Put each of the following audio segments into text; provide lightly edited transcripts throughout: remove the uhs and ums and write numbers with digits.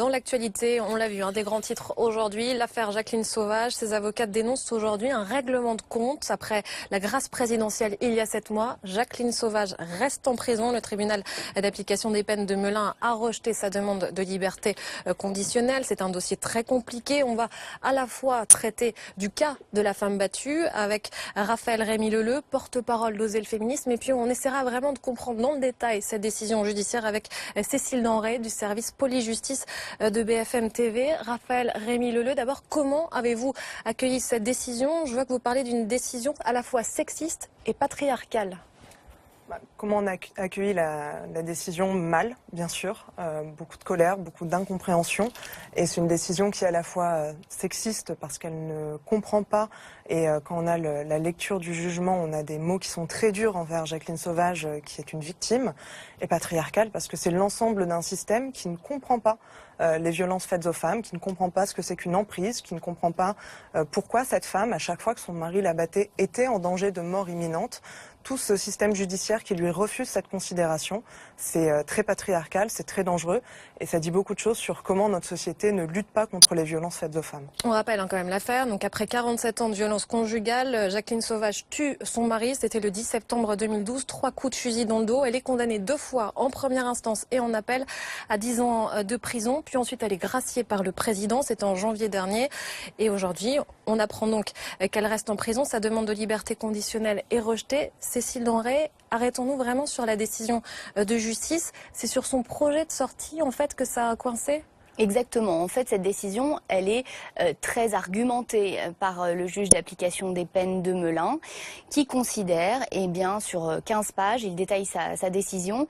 Dans l'actualité, on l'a vu, un des grands titres aujourd'hui, l'affaire Jacqueline Sauvage. Ses avocats dénoncent aujourd'hui un règlement de compte. Après la grâce présidentielle il y a 7 mois, Jacqueline Sauvage reste en prison. Le tribunal d'application des peines de Melun a rejeté sa demande de liberté conditionnelle. C'est un dossier très compliqué. On va à la fois traiter du cas de la femme battue avec Raphaël Rémy-Leleu, porte-parole d'Oser le féminisme. Et puis on essaiera vraiment de comprendre dans le détail cette décision judiciaire avec Cécile Denrey du service police-justice de BFM TV. Raphaël Rémy-Leleu, d'abord, comment avez-vous accueilli cette décision? Je vois que vous parlez d'une décision à la fois sexiste et patriarcale. Comment on a accueilli la décision? Mal, bien sûr. Beaucoup de colère, beaucoup d'incompréhension. Et c'est une décision qui est à la fois sexiste parce qu'elle ne comprend pas. Et quand on a la lecture du jugement, on a des mots qui sont très durs envers Jacqueline Sauvage, qui est une victime. Et patriarcale parce que c'est l'ensemble d'un système qui ne comprend pas les violences faites aux femmes, qui ne comprend pas ce que c'est qu'une emprise, qui ne comprend pas pourquoi cette femme, à chaque fois que son mari la battait, était en danger de mort imminente. Tout ce système judiciaire qui lui refuse cette considération, c'est très patriarcal, c'est très dangereux et ça dit beaucoup de choses sur comment notre société ne lutte pas contre les violences faites aux femmes. On rappelle quand même l'affaire. Donc après 47 ans de violence conjugale, Jacqueline Sauvage tue son mari. C'était le 10 septembre 2012. 3 coups de fusil dans le dos. Elle est condamnée 2 fois en première instance et en appel à 10 ans de prison. Puis ensuite, elle est graciée par le président. C'était en janvier dernier. Et aujourd'hui, on apprend donc qu'elle reste en prison. Sa demande de liberté conditionnelle est rejetée. Cécile Denrey, arrêtons-nous vraiment sur la décision de justice. C'est sur son projet de sortie, en fait, que ça a coincé ? Exactement. En fait, cette décision, elle est très argumentée par le juge d'application des peines de Melun, qui considère, eh bien, sur 15 pages, il détaille sa décision,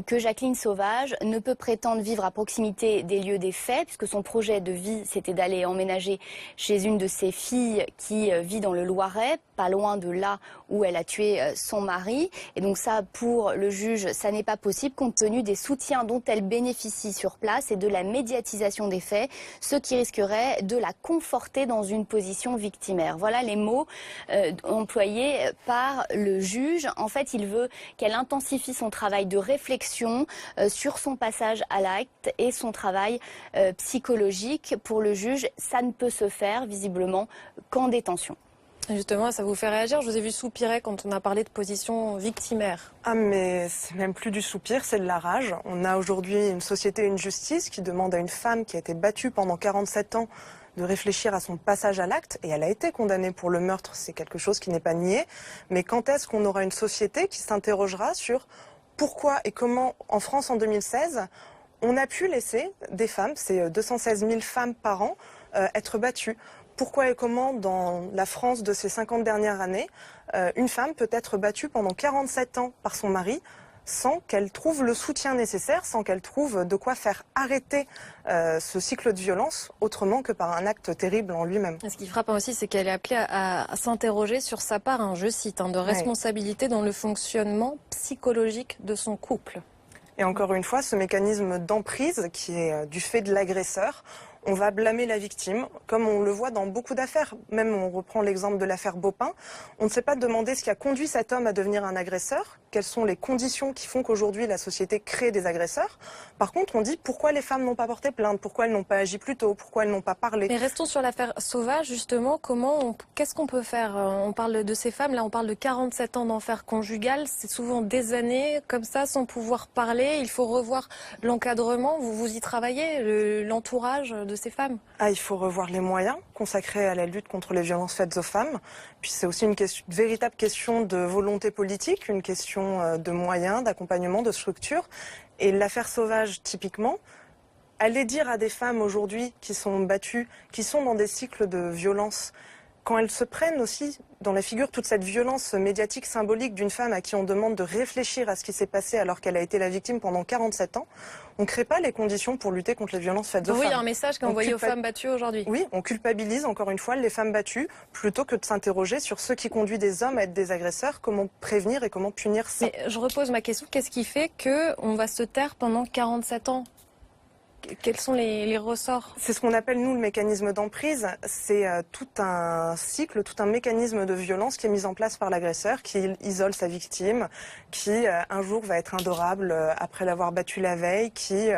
que Jacqueline Sauvage ne peut prétendre vivre à proximité des lieux des faits, puisque son projet de vie, c'était d'aller emménager chez une de ses filles qui vit dans le Loiret, pas loin de là où elle a tué son mari. Et donc ça, pour le juge, ça n'est pas possible, compte tenu des soutiens dont elle bénéficie sur place et de la médiatisation des faits, ce qui risquerait de la conforter dans une position victimaire. Voilà les mots employés par le juge. En fait, il veut qu'elle intensifie son travail de réflexion sur son passage à l'acte et son travail psychologique. Pour le juge, ça ne peut se faire visiblement qu'en détention. Justement, ça vous fait réagir. Je vous ai vu soupirer quand on a parlé de position victimaire. Ah mais c'est même plus du soupir, c'est de la rage. On a aujourd'hui une société et une justice qui demande à une femme qui a été battue pendant 47 ans de réfléchir à son passage à l'acte. Et elle a été condamnée pour le meurtre, c'est quelque chose qui n'est pas nié. Mais quand est-ce qu'on aura une société qui s'interrogera sur pourquoi et comment, en France en 2016, on a pu laisser des femmes, c'est 216 000 femmes par an, être battues? Pourquoi et comment, dans la France de ces 50 dernières années, une femme peut être battue pendant 47 ans par son mari sans qu'elle trouve le soutien nécessaire, sans qu'elle trouve de quoi faire arrêter ce cycle de violence autrement que par un acte terrible en lui-même. Ce qui frappe aussi, c'est qu'elle est appelée à s'interroger sur sa part, je cite, de responsabilité dans le fonctionnement psychologique de son couple. Et encore une fois, ce mécanisme d'emprise qui est du fait de l'agresseur, on va blâmer la victime, comme on le voit dans beaucoup d'affaires. Même on reprend l'exemple de l'affaire Beaupin. On ne s'est pas demandé ce qui a conduit cet homme à devenir un agresseur, quelles sont les conditions qui font qu'aujourd'hui la société crée des agresseurs. Par contre, on dit pourquoi les femmes n'ont pas porté plainte, pourquoi elles n'ont pas agi plus tôt, pourquoi elles n'ont pas parlé. Mais restons sur l'affaire Sauvage, justement. Qu'est-ce qu'on peut faire? On parle de ces femmes, là on parle de 47 ans d'enfer conjugal. C'est souvent des années comme ça, sans pouvoir parler. Il faut revoir l'encadrement. Vous y travaillez, l'entourage de ces femmes? Il faut revoir les moyens consacrés à la lutte contre les violences faites aux femmes. Puis c'est aussi une véritable question de volonté politique, une question de moyens, d'accompagnement, de structure. Et l'affaire Sauvage, typiquement, aller dire à des femmes aujourd'hui qui sont battues, qui sont dans des cycles de violence, quand elles se prennent aussi dans la figure toute cette violence médiatique symbolique d'une femme à qui on demande de réfléchir à ce qui s'est passé alors qu'elle a été la victime pendant 47 ans, on ne crée pas les conditions pour lutter contre les violences faites aux femmes. Oui, il y a un message qu'on envoyé aux femmes battues aujourd'hui. Oui, on culpabilise encore une fois les femmes battues plutôt que de s'interroger sur ce qui conduit des hommes à être des agresseurs, comment prévenir et comment punir ça. Mais je repose ma question, qu'est-ce qui fait qu'on va se taire pendant 47 ans ? Quels sont les ressorts? C'est ce qu'on appelle, nous, le mécanisme d'emprise. C'est tout un cycle, tout un mécanisme de violence qui est mis en place par l'agresseur, qui isole sa victime, qui un jour va être indorable après l'avoir battue la veille, qui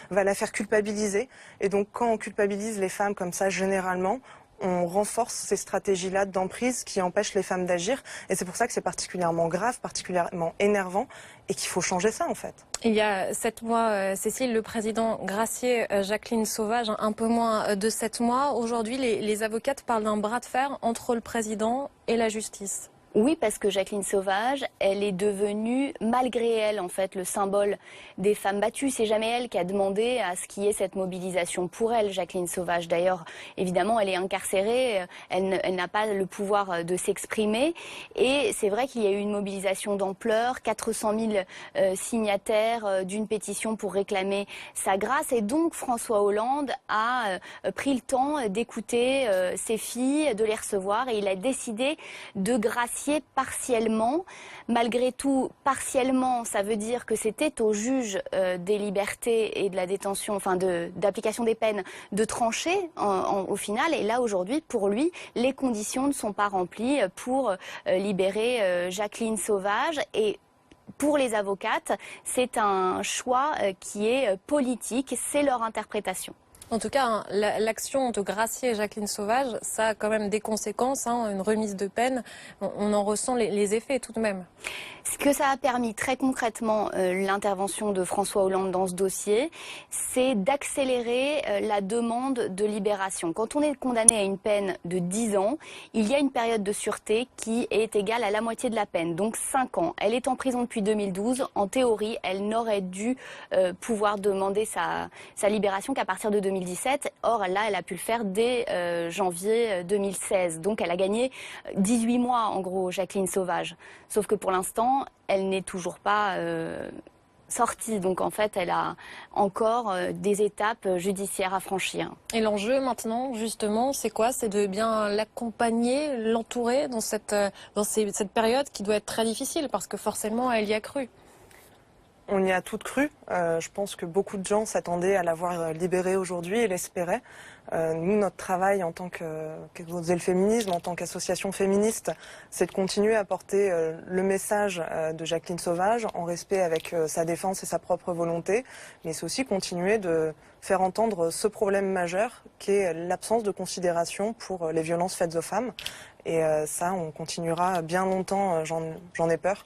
va la faire culpabiliser. Et donc, quand on culpabilise les femmes comme ça, généralement, on renforce ces stratégies-là d'emprise qui empêchent les femmes d'agir. Et c'est pour ça que c'est particulièrement grave, particulièrement énervant et qu'il faut changer ça en fait. Il y a 7 mois, Cécile, le président gracié Jacqueline Sauvage, un peu moins de 7 mois. Aujourd'hui, les avocates parlent d'un bras de fer entre le président et la justice. Oui, parce que Jacqueline Sauvage, elle est devenue, malgré elle, en fait, le symbole des femmes battues. C'est jamais elle qui a demandé à ce qu'il y ait cette mobilisation pour elle, Jacqueline Sauvage. D'ailleurs, évidemment, elle est incarcérée, elle n'a pas le pouvoir de s'exprimer. Et c'est vrai qu'il y a eu une mobilisation d'ampleur, 400 000 signataires d'une pétition pour réclamer sa grâce. Et donc, François Hollande a pris le temps d'écouter ses filles, de les recevoir, et il a décidé de gracier partiellement. Malgré tout, partiellement, ça veut dire que c'était au juge des libertés et de la détention, enfin d'application des peines, de trancher au final. Et là, aujourd'hui, pour lui, les conditions ne sont pas remplies pour libérer Jacqueline Sauvage. Et pour les avocates, c'est un choix qui est politique, c'est leur interprétation. En tout cas, l'action de gracier Jacqueline Sauvage, ça a quand même des conséquences, une remise de peine. On en ressent les effets tout de même. Ce que ça a permis très concrètement, l'intervention de François Hollande dans ce dossier, c'est d'accélérer la demande de libération. Quand on est condamné à une peine de 10 ans, il y a une période de sûreté qui est égale à la moitié de la peine, donc 5 ans. Elle est en prison depuis 2012. En théorie, elle n'aurait dû pouvoir demander sa libération qu'à partir de 2017. Or, là, elle a pu le faire dès janvier 2016. Donc, elle a gagné 18 mois, en gros, Jacqueline Sauvage. Sauf que pour l'instant, elle n'est toujours pas sortie. Donc, en fait, elle a encore des étapes judiciaires à franchir. Et l'enjeu maintenant, justement, c'est quoi? C'est de bien l'accompagner, l'entourer dans cette période qui doit être très difficile parce que forcément, elle y a cru. On y a toutes cru. Je pense que beaucoup de gens s'attendaient à l'avoir libérée aujourd'hui et l'espéraient. Nous, notre travail en tant qu'Osez le féminisme, en tant qu'association féministe, c'est de continuer à porter le message de Jacqueline Sauvage en respect avec sa défense et sa propre volonté, mais c'est aussi continuer de faire entendre ce problème majeur qui est l'absence de considération pour les violences faites aux femmes. Et ça, on continuera bien longtemps, j'en ai peur,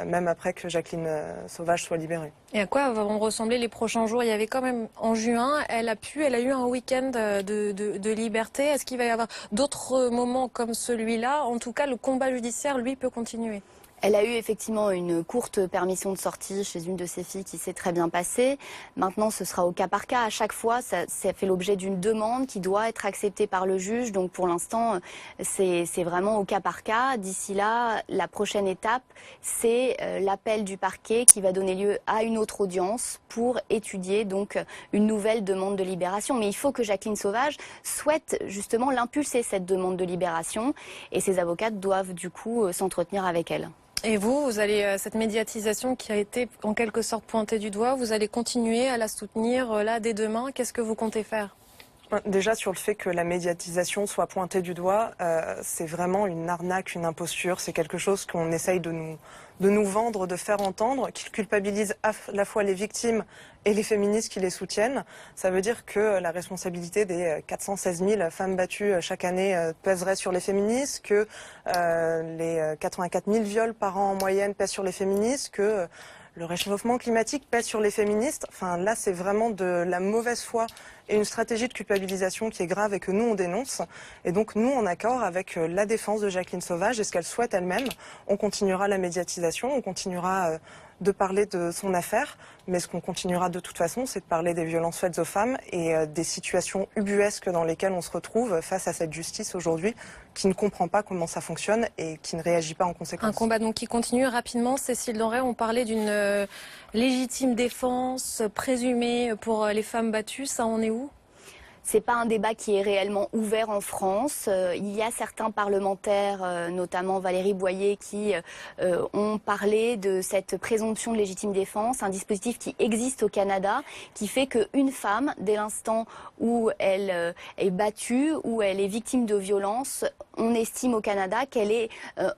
même après que Jacqueline Sauvage soit libérée. Et à quoi vont ressembler les prochains jours? Il y avait quand même, en juin, elle a eu un week-end de liberté. Est-ce qu'il va y avoir d'autres moments comme celui-là? En tout cas, le combat judiciaire, lui, peut continuer. Elle a eu effectivement une courte permission de sortie chez une de ses filles qui s'est très bien passée. Maintenant, ce sera au cas par cas. À chaque fois, ça fait l'objet d'une demande qui doit être acceptée par le juge. Donc pour l'instant, c'est vraiment au cas par cas. D'ici là, la prochaine étape, c'est l'appel du parquet qui va donner lieu à une autre audience pour étudier donc une nouvelle demande de libération. Mais il faut que Jacqueline Sauvage souhaite justement l'impulser, cette demande de libération. Et ses avocates doivent du coup s'entretenir avec elle. Et vous allez, cette médiatisation qui a été en quelque sorte pointée du doigt, vous allez continuer à la soutenir là dès demain. Qu'est-ce que vous comptez faire? Déjà sur le fait que la médiatisation soit pointée du doigt, c'est vraiment une arnaque, une imposture. C'est quelque chose qu'on essaye de nous vendre, de faire entendre, qui culpabilise à la fois les victimes et les féministes qui les soutiennent. Ça veut dire que la responsabilité des 416 000 femmes battues chaque année pèserait sur les féministes, que les 84 000 viols par an en moyenne pèsent sur les féministes, que le réchauffement climatique pèse sur les féministes. Enfin, là, c'est vraiment de la mauvaise foi et une stratégie de culpabilisation qui est grave et que nous, on dénonce. Et donc, nous, en accord avec la défense de Jacqueline Sauvage et ce qu'elle souhaite elle-même, on continuera la médiatisation, on continuera de parler de son affaire, mais ce qu'on continuera de toute façon, c'est de parler des violences faites aux femmes et des situations ubuesques dans lesquelles on se retrouve face à cette justice aujourd'hui qui ne comprend pas comment ça fonctionne et qui ne réagit pas en conséquence. Un combat donc qui continue rapidement. Cécile Denray, on parlait d'une légitime défense présumée pour les femmes battues. Ça en est où? C'est pas un débat qui est réellement ouvert en France. Il y a certains parlementaires, notamment Valérie Boyer, qui ont parlé de cette présomption de légitime défense, un dispositif qui existe au Canada, qui fait qu'une femme, dès l'instant où elle est battue, où elle est victime de violence, on estime au Canada qu'elle est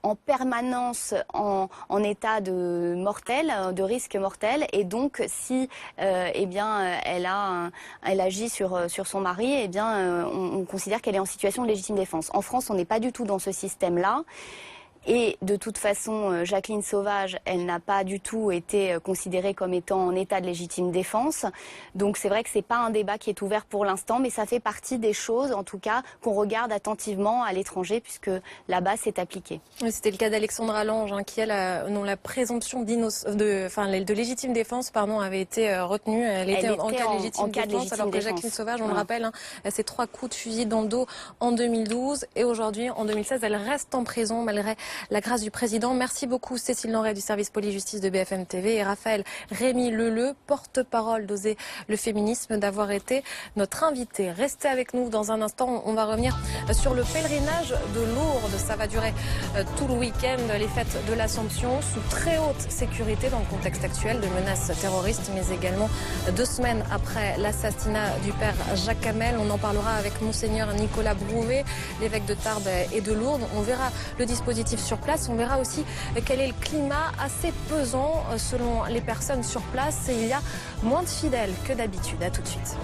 en permanence en état de mortel, de risque mortel, et donc si elle agit sur son mari, on considère qu'elle est en situation de légitime défense. En France, on n'est pas du tout dans ce système-là. Et de toute façon, Jacqueline Sauvage, elle n'a pas du tout été considérée comme étant en état de légitime défense. Donc c'est vrai que c'est pas un débat qui est ouvert pour l'instant, mais ça fait partie des choses, en tout cas, qu'on regarde attentivement à l'étranger, puisque là-bas c'est appliqué. C'était le cas d'Alexandra Lange, qui dont la présomption de légitime défense, avait été retenue. Elle était en cas de légitime défense, alors que Jacqueline Sauvage, on le rappelle, elle s'est 3 coups de fusil dans le dos en 2012, et aujourd'hui, en 2016, elle reste en prison malgré la grâce du président. Merci beaucoup Cécile Lenray du service police-justice de BFM TV et Raphaël Rémy Leleu, porte-parole d'Oser le féminisme, d'avoir été notre invité. Restez avec nous dans un instant. On va revenir sur le pèlerinage de Lourdes. Ça va durer tout le week-end, les fêtes de l'Assomption, sous très haute sécurité dans le contexte actuel de menaces terroristes, mais également 2 semaines après l'assassinat du père Jacques Hamel. On en parlera avec Monseigneur Nicolas Brouet, l'évêque de Tarbes et de Lourdes. On verra le dispositif sur place. On verra aussi quel est le climat assez pesant selon les personnes sur place. Et il y a moins de fidèles que d'habitude. À tout de suite.